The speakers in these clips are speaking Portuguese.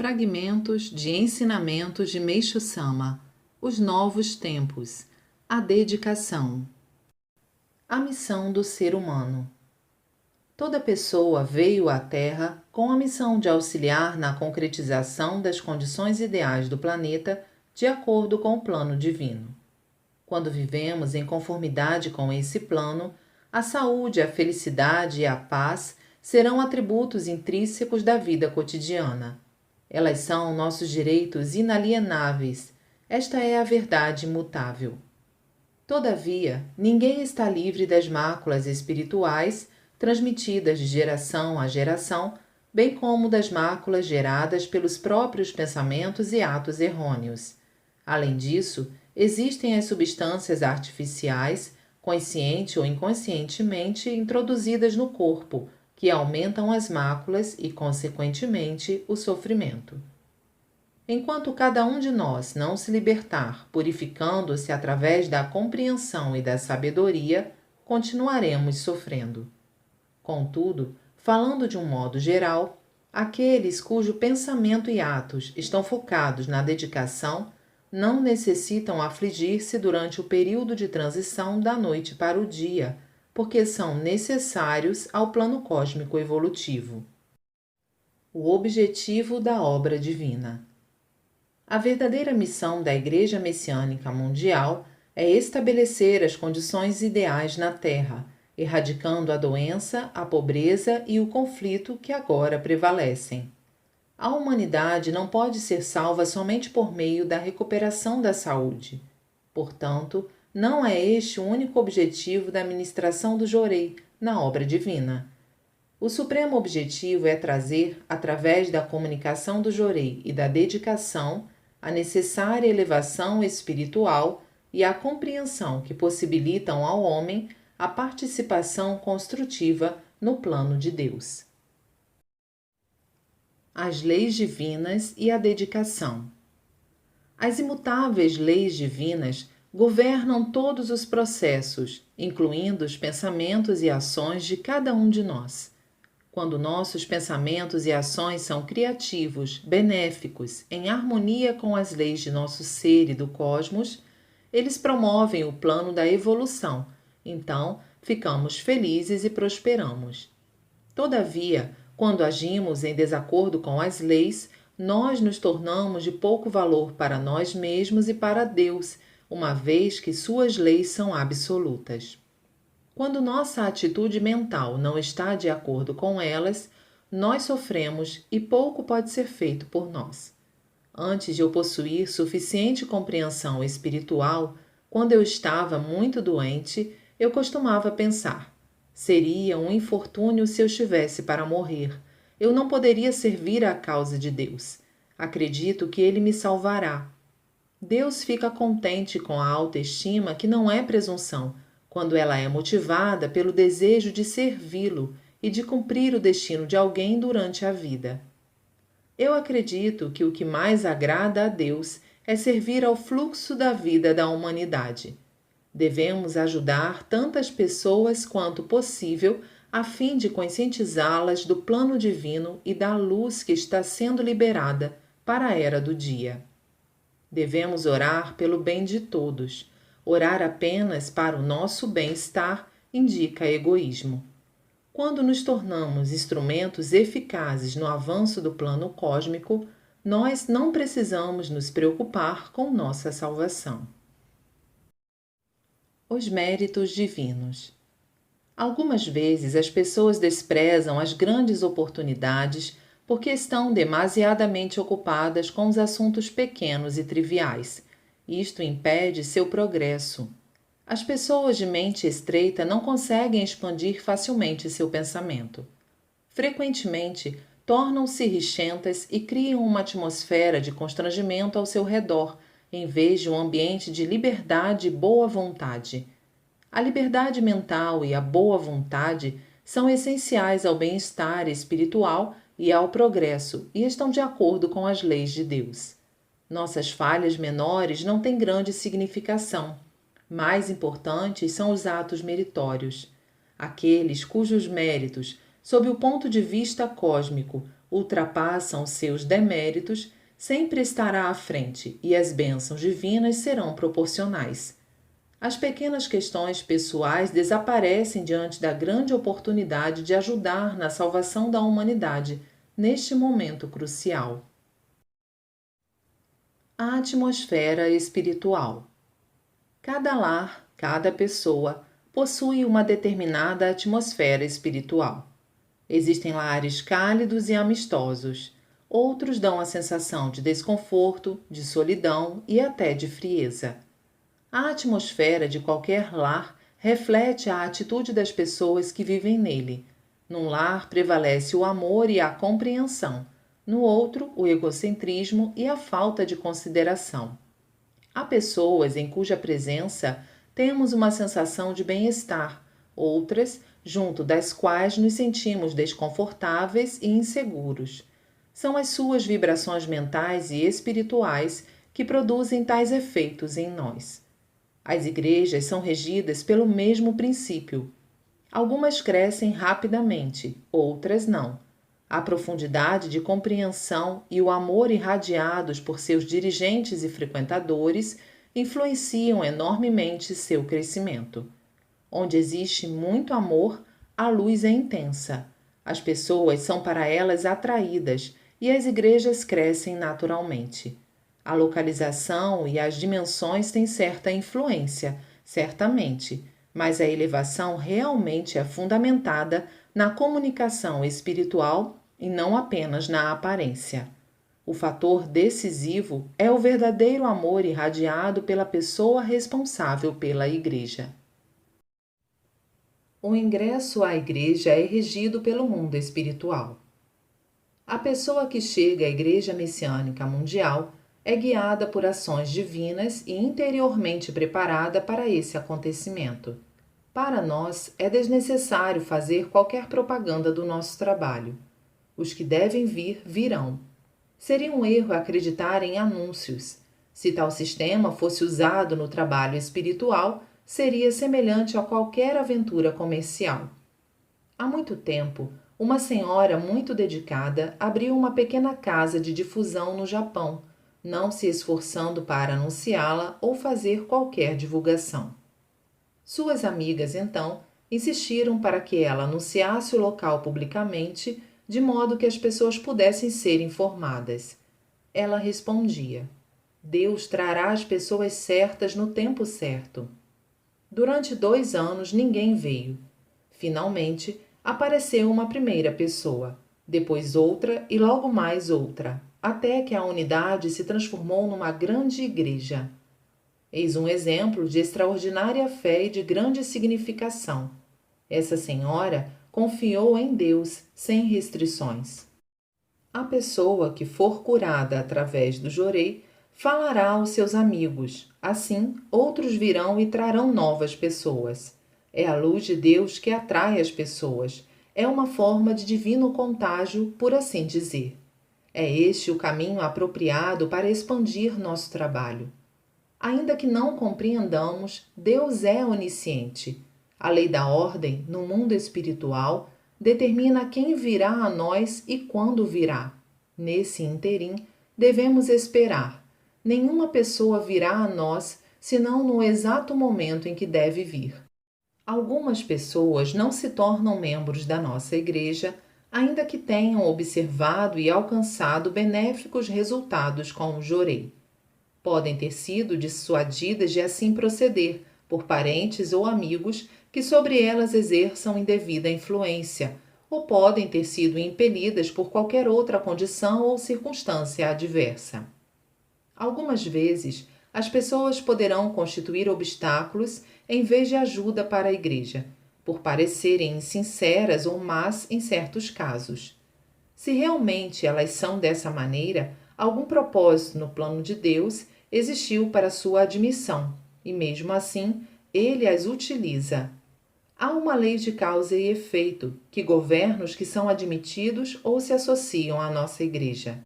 Fragmentos de ensinamentos de Meishu Sama, os novos tempos, a dedicação. A missão do ser humano. Toda pessoa veio à Terra com a missão de auxiliar na concretização das condições ideais do planeta de acordo com o plano divino. Quando vivemos em conformidade com esse plano, a saúde, a felicidade e a paz serão atributos intrínsecos da vida cotidiana. Elas são nossos direitos inalienáveis. Esta é a verdade imutável. Todavia, ninguém está livre das máculas espirituais transmitidas de geração a geração, bem como das máculas geradas pelos próprios pensamentos e atos errôneos. Além disso, existem as substâncias artificiais, consciente ou inconscientemente, introduzidas no corpo, que aumentam as máculas e, consequentemente, o sofrimento. Enquanto cada um de nós não se libertar, purificando-se através da compreensão e da sabedoria, continuaremos sofrendo. Contudo, falando de um modo geral, aqueles cujo pensamento e atos estão focados na dedicação não necessitam afligir-se durante o período de transição da noite para o dia, porque são necessários ao plano cósmico evolutivo. O objetivo da obra divina. A verdadeira missão da Igreja Messiânica Mundial é estabelecer as condições ideais na Terra, erradicando a doença, a pobreza e o conflito que agora prevalecem. A humanidade não pode ser salva somente por meio da recuperação da saúde. Portanto, não é este o único objetivo da ministração do Jorei na obra divina. O supremo objetivo é trazer, através da comunicação do Jorei e da dedicação, a necessária elevação espiritual e a compreensão que possibilitam ao homem a participação construtiva no plano de Deus. As leis divinas e a dedicação. As imutáveis leis divinas governam todos os processos, incluindo os pensamentos e ações de cada um de nós. Quando nossos pensamentos e ações são criativos, benéficos, em harmonia com as leis de nosso ser e do cosmos, eles promovem o plano da evolução. Então, ficamos felizes e prosperamos. Todavia, quando agimos em desacordo com as leis, nós nos tornamos de pouco valor para nós mesmos e para Deus, uma vez que suas leis são absolutas. Quando nossa atitude mental não está de acordo com elas, nós sofremos e pouco pode ser feito por nós. Antes de eu possuir suficiente compreensão espiritual, quando eu estava muito doente, eu costumava pensar: seria um infortúnio se eu estivesse para morrer. Eu não poderia servir à causa de Deus. Acredito que Ele me salvará. Deus fica contente com a autoestima que não é presunção, quando ela é motivada pelo desejo de servi-lo e de cumprir o destino de alguém durante a vida. Eu acredito que o que mais agrada a Deus é servir ao fluxo da vida da humanidade. Devemos ajudar tantas pessoas quanto possível a fim de conscientizá-las do plano divino e da luz que está sendo liberada para a era do dia. Devemos orar pelo bem de todos. Orar apenas para o nosso bem-estar indica egoísmo. Quando nos tornamos instrumentos eficazes no avanço do plano cósmico, nós não precisamos nos preocupar com nossa salvação. Os méritos divinos. Algumas vezes as pessoas desprezam as grandes oportunidades porque estão demasiadamente ocupadas com os assuntos pequenos e triviais. Isto impede seu progresso. As pessoas de mente estreita não conseguem expandir facilmente seu pensamento. Frequentemente, tornam-se rixentas e criam uma atmosfera de constrangimento ao seu redor, em vez de um ambiente de liberdade e boa vontade. A liberdade mental e a boa vontade são essenciais ao bem-estar espiritual e ao progresso e estão de acordo com as leis de Deus. Nossas falhas menores não têm grande significação. Mais importantes são os atos meritórios. Aqueles cujos méritos, sob o ponto de vista cósmico, ultrapassam seus deméritos, sempre estará à frente e as bênçãos divinas serão proporcionais. As pequenas questões pessoais desaparecem diante da grande oportunidade de ajudar na salvação da humanidade neste momento crucial. A atmosfera espiritual. Cada lar, cada pessoa, possui uma determinada atmosfera espiritual. Existem lares cálidos e amistosos. Outros dão a sensação de desconforto, de solidão e até de frieza. A atmosfera de qualquer lar reflete a atitude das pessoas que vivem nele. Num lar prevalece o amor e a compreensão. No outro, o egocentrismo e a falta de consideração. Há pessoas em cuja presença temos uma sensação de bem-estar, outras, junto das quais nos sentimos desconfortáveis e inseguros. São as suas vibrações mentais e espirituais que produzem tais efeitos em nós. As igrejas são regidas pelo mesmo princípio. Algumas crescem rapidamente, outras não. A profundidade de compreensão e o amor irradiados por seus dirigentes e frequentadores influenciam enormemente seu crescimento. Onde existe muito amor, a luz é intensa. As pessoas são para elas atraídas e as igrejas crescem naturalmente. A localização e as dimensões têm certa influência, certamente, mas a elevação realmente é fundamentada na comunicação espiritual e não apenas na aparência. O fator decisivo é o verdadeiro amor irradiado pela pessoa responsável pela igreja. O ingresso à igreja é regido pelo mundo espiritual. A pessoa que chega à Igreja Messiânica Mundial é guiada por ações divinas e interiormente preparada para esse acontecimento. Para nós, é desnecessário fazer qualquer propaganda do nosso trabalho. Os que devem vir, virão. Seria um erro acreditar em anúncios. Se tal sistema fosse usado no trabalho espiritual, seria semelhante a qualquer aventura comercial. Há muito tempo, uma senhora muito dedicada abriu uma pequena casa de difusão no Japão, não se esforçando para anunciá-la ou fazer qualquer divulgação. Suas amigas, então, insistiram para que ela anunciasse o local publicamente, de modo que as pessoas pudessem ser informadas. Ela respondia: Deus trará as pessoas certas no tempo certo. Durante 2 anos ninguém veio. Finalmente, apareceu uma primeira pessoa, depois outra e logo mais outra, até que a unidade se transformou numa grande igreja. Eis um exemplo de extraordinária fé e de grande significação. Essa senhora confiou em Deus sem restrições. A pessoa que for curada através do jorei falará aos seus amigos. Assim, outros virão e trarão novas pessoas. É a luz de Deus que atrai as pessoas. É uma forma de divino contágio, por assim dizer. É este o caminho apropriado para expandir nosso trabalho. Ainda que não compreendamos, Deus é onisciente. A lei da ordem, no mundo espiritual, determina quem virá a nós e quando virá. Nesse interim, devemos esperar. Nenhuma pessoa virá a nós, senão no exato momento em que deve vir. Algumas pessoas não se tornam membros da nossa igreja, ainda que tenham observado e alcançado benéficos resultados com o jorei. Podem ter sido dissuadidas de assim proceder por parentes ou amigos que sobre elas exerçam indevida influência, ou podem ter sido impelidas por qualquer outra condição ou circunstância adversa. Algumas vezes, as pessoas poderão constituir obstáculos em vez de ajuda para a igreja, por parecerem insinceras ou más em certos casos. Se realmente elas são dessa maneira, algum propósito no plano de Deus existiu para sua admissão, e mesmo assim, ele as utiliza. Há uma lei de causa e efeito que governa os que são admitidos ou se associam à nossa igreja.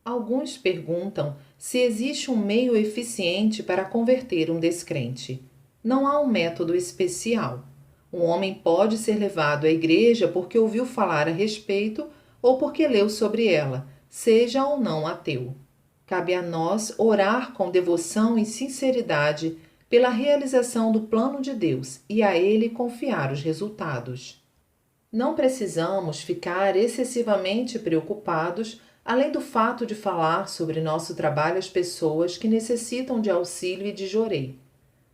Alguns perguntam se existe um meio eficiente para converter um descrente. Não há um método especial. Um homem pode ser levado à igreja porque ouviu falar a respeito ou porque leu sobre ela, seja ou não ateu. Cabe a nós orar com devoção e sinceridade pela realização do plano de Deus e a Ele confiar os resultados. Não precisamos ficar excessivamente preocupados, além do fato de falar sobre nosso trabalho às pessoas que necessitam de auxílio e de jorei.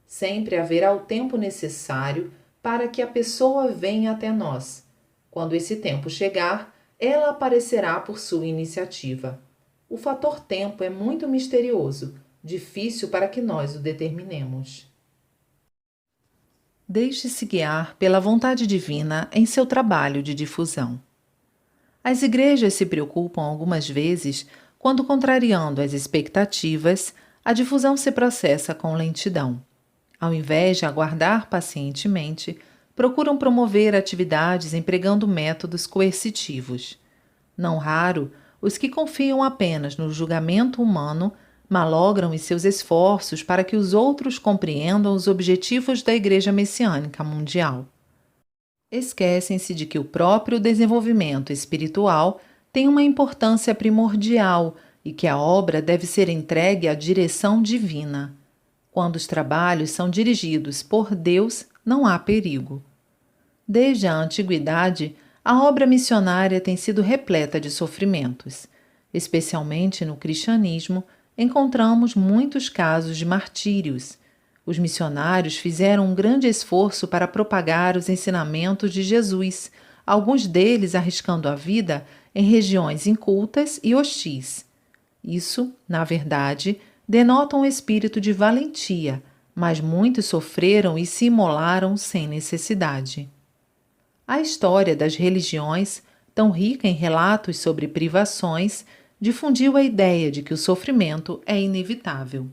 Sempre haverá o tempo necessário para que a pessoa venha até nós. Quando esse tempo chegar, ela aparecerá por sua iniciativa. O fator tempo é muito misterioso, difícil para que nós o determinemos. Deixe-se guiar pela vontade divina em seu trabalho de difusão. As igrejas se preocupam algumas vezes quando, contrariando as expectativas, a difusão se processa com lentidão. Ao invés de aguardar pacientemente, procuram promover atividades empregando métodos coercitivos. Não raro, os que confiam apenas no julgamento humano malogram os seus esforços para que os outros compreendam os objetivos da Igreja Messiânica Mundial. Esquecem-se de que o próprio desenvolvimento espiritual tem uma importância primordial e que a obra deve ser entregue à direção divina. Quando os trabalhos são dirigidos por Deus, não há perigo. Desde a antiguidade, a obra missionária tem sido repleta de sofrimentos. Especialmente no cristianismo, encontramos muitos casos de martírios. Os missionários fizeram um grande esforço para propagar os ensinamentos de Jesus, alguns deles arriscando a vida em regiões incultas e hostis. Isso, na verdade, denota um espírito de valentia, mas muitos sofreram e se imolaram sem necessidade. A história das religiões, tão rica em relatos sobre privações, difundiu a ideia de que o sofrimento é inevitável.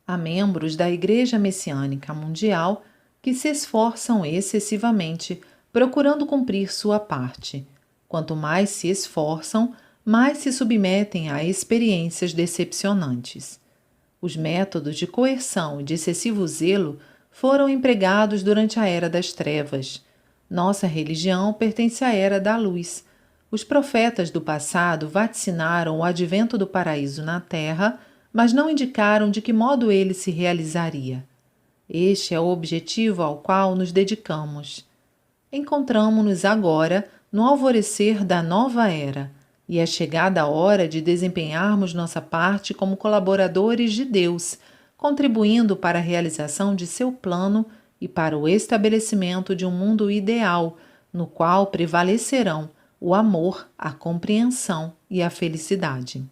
Há membros da Igreja Messiânica Mundial que se esforçam excessivamente procurando cumprir sua parte. Quanto mais se esforçam, mais se submetem a experiências decepcionantes. Os métodos de coerção e de excessivo zelo foram empregados durante a Era das Trevas. Nossa religião pertence à Era da Luz. Os profetas do passado vaticinaram o advento do paraíso na Terra, mas não indicaram de que modo ele se realizaria. Este é o objetivo ao qual nos dedicamos. Encontramo-nos agora no alvorecer da nova era, e é chegada a hora de desempenharmos nossa parte como colaboradores de Deus, contribuindo para a realização de seu plano e para o estabelecimento de um mundo ideal, no qual prevalecerão o amor, a compreensão e a felicidade.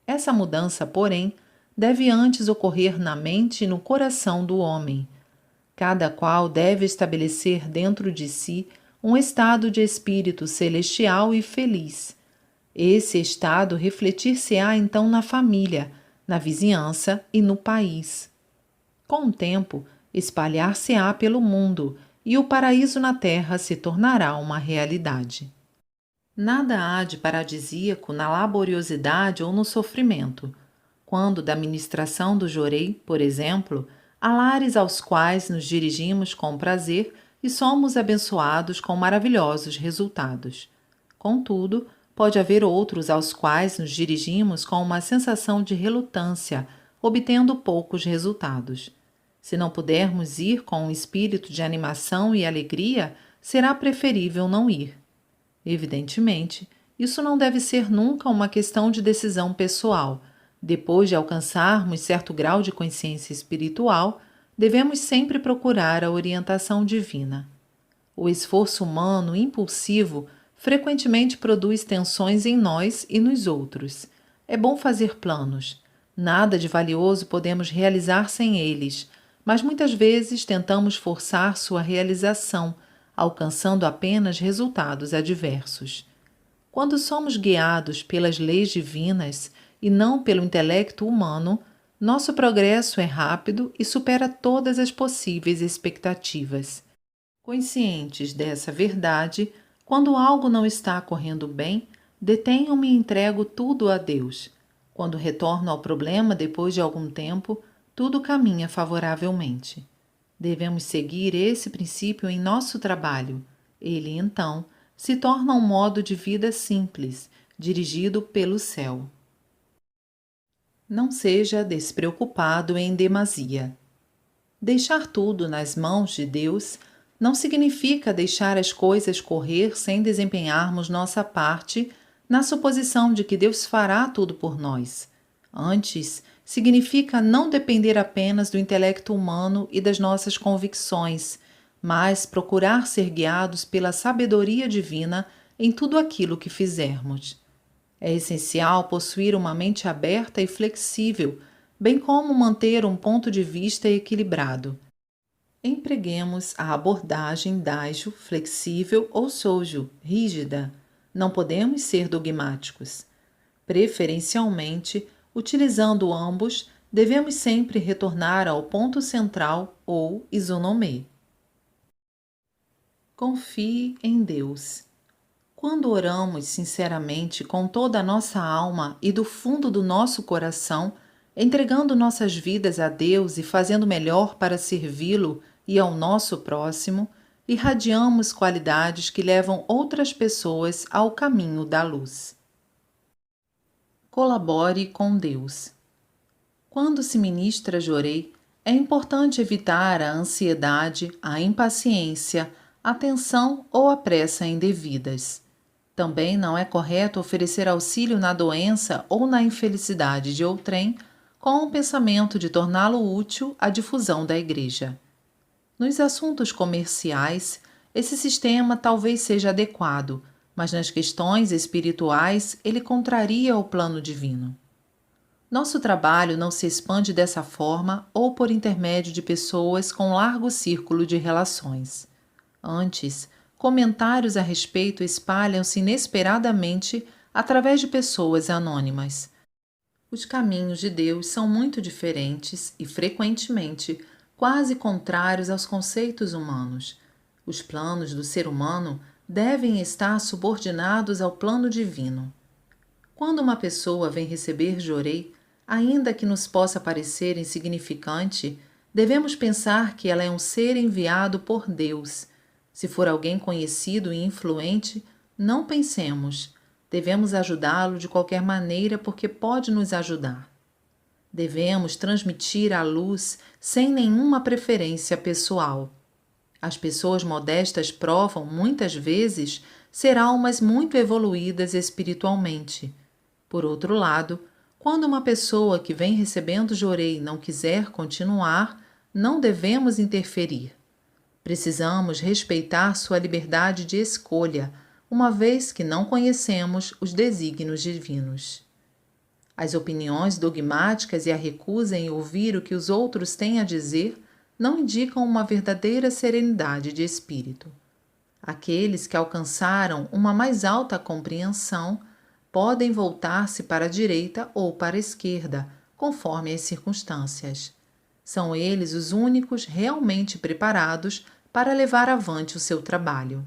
Essa mudança, porém, deve antes ocorrer na mente e no coração do homem. Cada qual deve estabelecer dentro de si um estado de espírito celestial e feliz. Esse estado refletir-se-á então na família, na vizinhança e no país. Com o tempo, espalhar-se-á pelo mundo e o paraíso na terra se tornará uma realidade. Nada há de paradisíaco na laboriosidade ou no sofrimento. Quando da ministração do jorei, por exemplo, há lares aos quais nos dirigimos com prazer e somos abençoados com maravilhosos resultados. Contudo, pode haver outros aos quais nos dirigimos com uma sensação de relutância, obtendo poucos resultados. Se não pudermos ir com um espírito de animação e alegria, será preferível não ir. Evidentemente, isso não deve ser nunca uma questão de decisão pessoal. Depois de alcançarmos certo grau de consciência espiritual, devemos sempre procurar a orientação divina. O esforço humano impulsivo frequentemente produz tensões em nós e nos outros. É bom fazer planos. Nada de valioso podemos realizar sem eles, mas muitas vezes tentamos forçar sua realização, alcançando apenas resultados adversos. Quando somos guiados pelas leis divinas e não pelo intelecto humano, nosso progresso é rápido e supera todas as possíveis expectativas. Conscientes dessa verdade, quando algo não está correndo bem, detenho-me e entrego tudo a Deus. Quando retorno ao problema depois de algum tempo, tudo caminha favoravelmente. Devemos seguir esse princípio em nosso trabalho. Ele, então, se torna um modo de vida simples, dirigido pelo céu. Não seja despreocupado em demasia. Deixar tudo nas mãos de Deus não significa deixar as coisas correr sem desempenharmos nossa parte, na suposição de que Deus fará tudo por nós. Antes, significa não depender apenas do intelecto humano e das nossas convicções, mas procurar ser guiados pela sabedoria divina em tudo aquilo que fizermos. É essencial possuir uma mente aberta e flexível, bem como manter um ponto de vista equilibrado. Empreguemos a abordagem dágio, flexível ou sojo, rígida. Não podemos ser dogmáticos. Preferencialmente, utilizando ambos, devemos sempre retornar ao ponto central ou isonomê. Confie em Deus. Quando oramos sinceramente com toda a nossa alma e do fundo do nosso coração, entregando nossas vidas a Deus e fazendo melhor para servi-lo e ao nosso próximo, irradiamos qualidades que levam outras pessoas ao caminho da luz. Colabore com Deus. Quando se ministra Jorei, é importante evitar a ansiedade, a impaciência, a tensão ou a pressa indevidas. Também não é correto oferecer auxílio na doença ou na infelicidade de outrem, com o pensamento de torná-lo útil à difusão da Igreja. Nos assuntos comerciais, esse sistema talvez seja adequado, mas nas questões espirituais ele contraria o plano divino. Nosso trabalho não se expande dessa forma ou por intermédio de pessoas com largo círculo de relações. Antes, comentários a respeito espalham-se inesperadamente através de pessoas anônimas. Os caminhos de Deus são muito diferentes e, frequentemente, quase contrários aos conceitos humanos. Os planos do ser humano devem estar subordinados ao plano divino. Quando uma pessoa vem receber Jorei, ainda que nos possa parecer insignificante, devemos pensar que ela é um ser enviado por Deus. Se for alguém conhecido e influente, não pensemos. Devemos ajudá-lo de qualquer maneira porque pode nos ajudar. Devemos transmitir a luz sem nenhuma preferência pessoal. As pessoas modestas provam, muitas vezes, ser almas muito evoluídas espiritualmente. Por outro lado, quando uma pessoa que vem recebendo Jorei não quiser continuar, não devemos interferir. Precisamos respeitar sua liberdade de escolha, uma vez que não conhecemos os desígnios divinos. As opiniões dogmáticas e a recusa em ouvir o que os outros têm a dizer não indicam uma verdadeira serenidade de espírito. Aqueles que alcançaram uma mais alta compreensão podem voltar-se para a direita ou para a esquerda, conforme as circunstâncias. São eles os únicos realmente preparados para levar avante o seu trabalho.